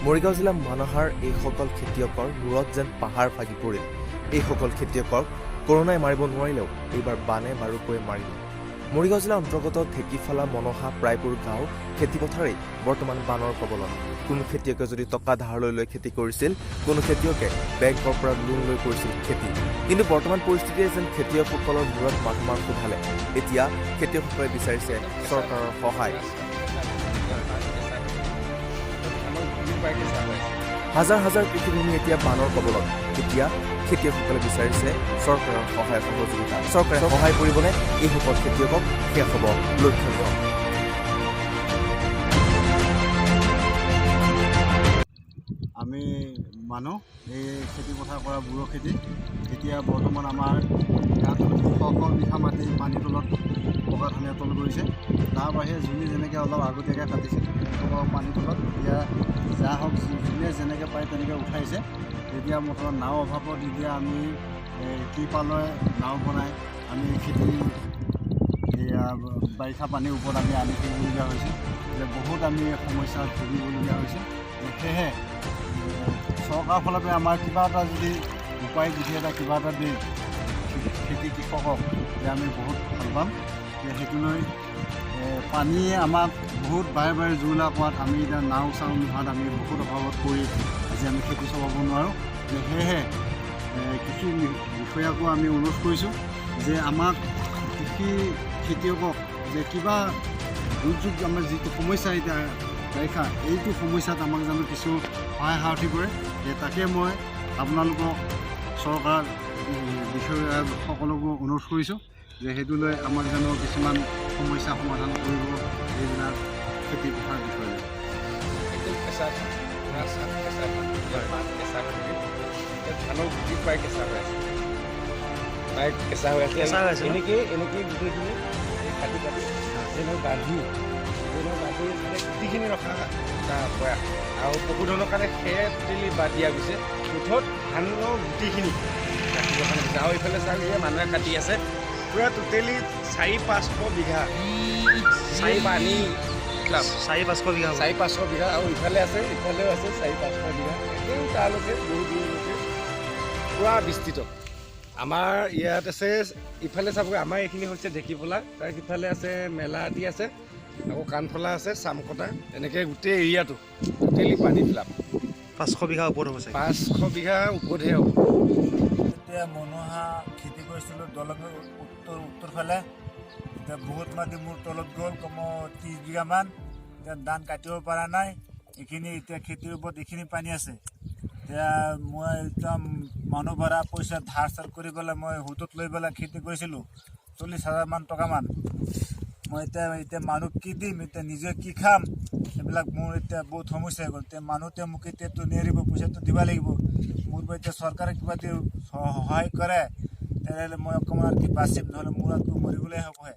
মৰিগাঁও জিলা মানহাৰ এইসকল খেতিয়কৰ মূৰত যেন পাহাৰ ভাগি পৰিল। এইসকল খেতিয়কক কৰোনাই মাৰিব নোৱাৰিলেও এইবাৰ বানে বাৰুকৈ মাৰিল। মৰিগাঁও জিলাৰ অন্তৰ্গত ঢেকিফালা মনহা প্ৰায়বোৰ গাঁও খেতিপথাৰেই বৰ্তমান বানৰ কবলত। কোনো খেতিয়কে যদি টকা ধাৰলৈ লৈ খেতি কৰিছিল, কোনো খেতিয়কে বেংকৰ পৰা লোন লৈ কৰিছিল খেতি। কিন্তু বৰ্তমান পৰিস্থিতিয়ে যেন খেতিয়কসকলৰ মূৰত মাধমাৰ সোধালে। এতিয়া খেতিয়কসকলে বিচাৰিছে চৰকাৰৰ সহায়। হাজাৰ হাজাৰ কৃষিভূমি এতিয়া বানৰ কবলত। এতিয়া খেতিয়কসকলে বিচাৰিছে চৰকাৰৰ সহায় সহযোগিতা। চৰকাৰে সহায় কৰিবনে এইসকল খেতিয়কক, সেয়া হ'ব লক্ষণীয়। আমি মানুহ এই খেতি পথাৰ কৰা বুঢ়ো খেতি। এতিয়া বৰ্তমান আমাৰ ইয়াত শ বিঘা মাটি পানীৰ তলত পকা ধানে তল কৰিছে। তাৰ বাহিৰে যোনে যেনেকৈ অলপ আগতীয়াকৈ কাটিছিল পানীৰ তলত, এতিয়া যা হওক যোনে যেনেকৈ পায় তেনেকৈ উঠাইছে। এতিয়া বৰ্তমান নাও অভাৱত এতিয়া আমি ত্ৰিপালৰে নাও বনাই আমি খেতি বাৰিষা পানীৰ ওপৰত আমি আনি থাকিবলগীয়া হৈছে। এতিয়া বহুত আমি সমস্যাত ভুগিবলগীয়া হৈছে। সেয়েহে চৰকাৰৰ ফালৰ পৰা আমাৰ কিবা এটা যদি উপায় বিধি এটা কিবা এটা দিয়ে খেতি কৃষকক, যে আমি বহুত ভাল পাম। সেইটো লৈ পানীয়ে আমাক বহুত বাৰে বাৰে জোৰলা কৰাত আমি এতিয়া নাও চাও নোহোৱাত আমি বহুত অভাৱত পৰি আজি আমি খেতি চলাব নোৱাৰোঁ। সেয়েহে কৃষি বিষয়াকো আমি অনুৰোধ কৰিছোঁ যে আমাক কৃষি খেতিয়কক যে কিবা দুৰ্যোগ আমাৰ যিটো সমস্যা এতিয়া বাৰিষা, এইটো সমস্যাত আমাক জানো কিছু সহায় সাৰথি কৰে। তাকে মই আপোনালোকক চৰকাৰ বিষয়াসকলকো অনুৰোধ কৰিছোঁ যে সেইটো লৈ আমাক জানো কিছুমান সমস্যা সমাধান কৰিব এইবিলাক খেতি পথাৰ বিষয়ে। ধানৰ গুটি প্ৰায় কেঁচা হৈ আছে, প্ৰায় কেঁচা হৈ আছে। এনেকেই গোটেইখিনি কাটি বান্ধি গুটিখিনি ৰখা প্ৰয়াস আৰু পশুধনৰ কাৰণে খেৰ তেলি বাদ দিয়া গৈছে। মুঠত ধানৰ গুটিখিনি ৰাখিবৰ কাৰণে গৈছে। আৰু এইফালে চাওক, মানুহে কাটি আছে পূৰা টোটেলি 400-500 বিঘা, 4-500 বিঘা আৰু ইফালে আছে, ইফালেও আছে 4-500 বিঘা। একেও তালৈকে বহুত দূৰলৈকে পূৰা বিস্তৃত। আমাৰ ইয়াত আছে, ইফালে চাবগৈ, আমাৰ এইখিনি হৈছে ঢেকিফলা, তাৰ সিফালে আছে মেলাহাটি আছে, আকৌ কাণফলা আছে, চামকটা, এনেকৈ গোটেই এৰিয়াটো টোটেলি পানী ফিলাপ। 500 বিঘা ওপৰত হ'ব চাগে। 500 বিঘা ওপৰতহে হ'ব। এতিয়া মনোহা খেতি কৰিছিলোঁ দলঙৰ উত্তৰ ফালে। এতিয়া বহুত মাটি মোৰ তলত গ'ল, কমেও 30 বিঘামান। এতিয়া ধান কাটিব পৰা নাই। এইখিনি এতিয়া খেতিৰ ওপৰত এইখিনি পানী আছে। এতিয়া মই একদম মানুহ ভাড়া পইচা ধাৰ চাৰ কৰি পেলাই মই সুতত লৈ পেলাই খেতি কৰিছিলোঁ 40,000 টকামান। মই এতিয়া মানুহ কি দিম, এতিয়া নিজে কি খাম, এইবিলাক মোৰ এতিয়া বহুত সমস্যা হৈ গ'ল। এতিয়া মানুহটোৱে মোক এতিয়াতো নেৰিব, পইচাটো দিব লাগিব। মোৰ এতিয়া চৰকাৰে কিবা সহায় কৰে তেনেহ'লে মই অকণমান বাচিম, নহ'লে মোৰ আকৌ মৰিবলৈ হ'বহে।